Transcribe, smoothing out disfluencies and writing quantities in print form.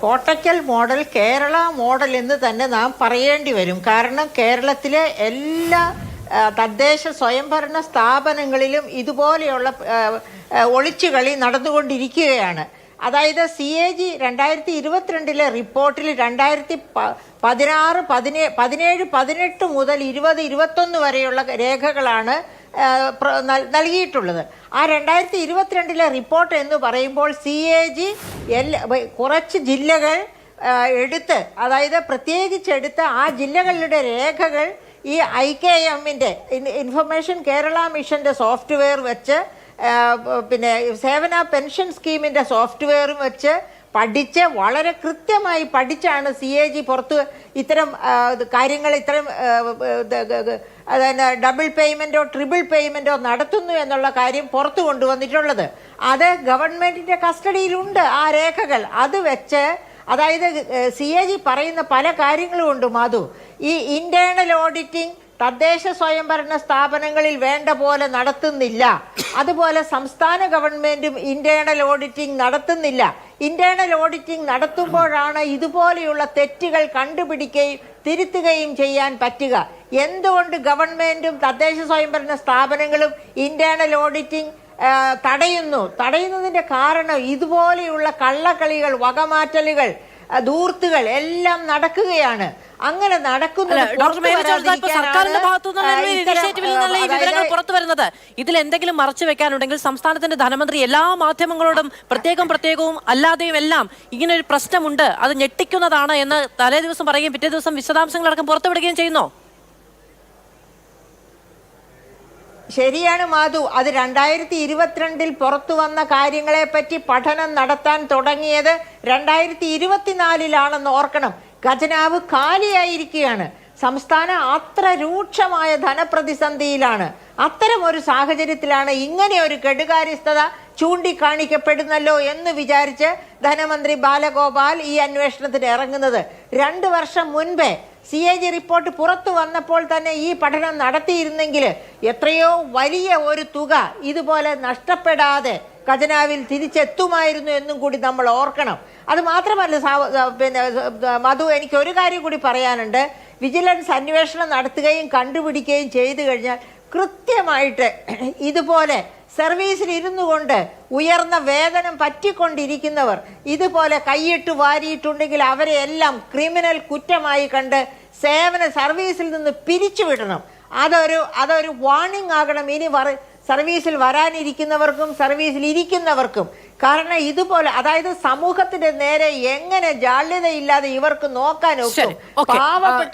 Kottakkal model Kerala model എന്ന് തന്നെ നാം പറയേണ്ടി വരും. കാരണം കേരളത്തിലെ എല്ലാ തദ്ദേശ സ്വയംഭരണ സ്ഥാപനങ്ങളിലും ഇതുപോലെയുള്ള ഒളിച്ചുകളി നടന്നുകൊണ്ടിരിക്കുകയാണ്. അതായത് CAG 2022 റിപ്പോർട്ടിൽ 2016, 17, 18 മുതൽ 20, 21 വരെയുള്ള രേഖകളാണ് നൽകിയിട്ടുള്ളത്. ആ 2022 റിപ്പോർട്ട് എന്ന് പറയുമ്പോൾ CAG കുറച്ച് ജില്ലകൾ എടുത്ത്, അതായത് പ്രത്യേകിച്ചെടുത്ത ആ ജില്ലകളുടെ രേഖകൾ ഈ IKMൻ്റെ ഇൻഫർമേഷൻ കേരള മിഷൻ്റെ സോഫ്റ്റ്വെയർ വെച്ച്, പിന്നെ സേവന പെൻഷൻ സ്കീമിൻ്റെ സോഫ്റ്റ്വെയറും വെച്ച് പഠിച്ച് വളരെ കൃത്യമായി പഠിച്ചാണ് CAG പുറത്ത് ഇത്തരം കാര്യങ്ങൾ, ഇത്തരം ഡബിൾ പേയ്മെൻറ്റോ ട്രിപ്പിൾ പേയ്മെൻറ്റോ നടത്തുന്നു എന്നുള്ള കാര്യം പുറത്തു കൊണ്ടുവന്നിട്ടുള്ളത്. അത് ഗവൺമെൻറ്റിൻ്റെ കസ്റ്റഡിയിലുണ്ട് ആ രേഖകൾ. അത് വെച്ച്, അതായത് CAG പറയുന്ന പല കാര്യങ്ങളും ഉണ്ട് മാധു. ഈ ഇന്റേണൽ ഓഡിറ്റിംഗ് തദ്ദേശ സ്വയംഭരണ സ്ഥാപനങ്ങളിൽ വേണ്ട പോലെ നടത്തുന്നില്ല. അതുപോലെ സംസ്ഥാന ഗവൺമെന്റും ഇന്റേണൽ ഓഡിറ്റിംഗ് നടത്തുന്നില്ല. ഇന്റേണൽ ഓഡിറ്റിംഗ് നടത്തുമ്പോഴാണ് ഇതുപോലെയുള്ള തെറ്റുകൾ കണ്ടുപിടിക്കുകയും തിരുത്തുകയും ചെയ്യാൻ പറ്റുക. എന്തുകൊണ്ട് ഗവൺമെന്റും തദ്ദേശ സ്വയംഭരണ സ്ഥാപനങ്ങളും ഇന്റേണൽ ഓഡിറ്റിംഗ് തടയുന്നതിന്റെ കാരണം ഇതുപോലെയുള്ള കള്ളക്കളികൾ, വകമാറ്റലുകൾ, ധൂർത്തുകൾ എല്ലാം നടക്കുകയാണ്. അങ്ങനെ സർക്കാരിന്റെ ഭാഗത്തുനിന്ന് വിവരങ്ങൾ പുറത്തു വരുന്നത്. ഇതിൽ എന്തെങ്കിലും മറച്ചു വെക്കാനുണ്ടെങ്കിൽ സംസ്ഥാനത്തിന്റെ ധനമന്ത്രി എല്ലാ മാധ്യമങ്ങളോടും പ്രത്യേകവും അല്ലാതെയും എല്ലാം ഇങ്ങനെ ഒരു പ്രശ്നമുണ്ട്, അത് ഞെട്ടിക്കുന്നതാണ് എന്ന് തലേ ദിവസം പറയുകയും പിറ്റേ ദിവസം വിശദാംശങ്ങളടക്കം പുറത്തുവിടുകയും ചെയ്യുന്നു. ശരിയാണ് മാധു. അത് 2022 പുറത്തു വന്ന കാര്യങ്ങളെ പറ്റി പഠനം നടത്താൻ തുടങ്ങിയത് 2024 ഓർക്കണം. ഖജനാവ് കാലിയായിരിക്കുകയാണ്. സംസ്ഥാനം അത്ര രൂക്ഷമായ ധനപ്രതിസന്ധിയിലാണ്. അത്തരം ഒരു സാഹചര്യത്തിലാണ് ഇങ്ങനെ ഒരു കെടുകാര്യസ്ഥത ചൂണ്ടിക്കാണിക്കപ്പെടുന്നല്ലോ എന്ന് വിചാരിച്ച് ധനമന്ത്രി ബാലഗോപാൽ ഈ അന്വേഷണത്തിന് ഇറങ്ങുന്നത്. 2 വർഷം മുൻപേ CAG റിപ്പോർട്ട് പുറത്തു വന്നപ്പോൾ തന്നെ ഈ പഠനം നടത്തിയിരുന്നെങ്കിൽ എത്രയോ വലിയ ഒരു തുക ഇതുപോലെ നഷ്ടപ്പെടാതെ ഖജനാവിൽ തിരിച്ചെത്തുമായിരുന്നു എന്നും കൂടി നമ്മൾ ഓർക്കണം. അത് മാത്രമല്ല പിന്നെ മധു, എനിക്ക് ഒരു കാര്യം കൂടി പറയാനുണ്ട്. വിജിലൻസ് അന്വേഷണം നടത്തുകയും കണ്ടുപിടിക്കുകയും ചെയ്തു കഴിഞ്ഞാൽ കൃത്യമായിട്ട് ഇതുപോലെ സർവീസിൽ ഇരുന്നു കൊണ്ട് ഉയർന്ന വേതനം പറ്റിക്കൊണ്ടിരിക്കുന്നവർ ഇതുപോലെ കൈയിട്ട് വാരിയിട്ടുണ്ടെങ്കിൽ അവരെ എല്ലാം ക്രിമിനൽ കുറ്റമായി കണ്ട് സേവന സർവീസിൽ നിന്ന് പിരിച്ചുവിടണം. അതൊരു വാർണിംഗ് ആകണം ഇനി സർവീസിൽ വരാനിരിക്കുന്നവർക്കും സർവീസിൽ ഇരിക്കുന്നവർക്കും. കാരണം ഇതുപോലെ, അതായത് സമൂഹത്തിന്റെ നേരെ എങ്ങനെ ജാള്യതയില്ലാതെ ഇവർക്ക് നോക്കാനൊക്കെ പാവപ്പെട്ട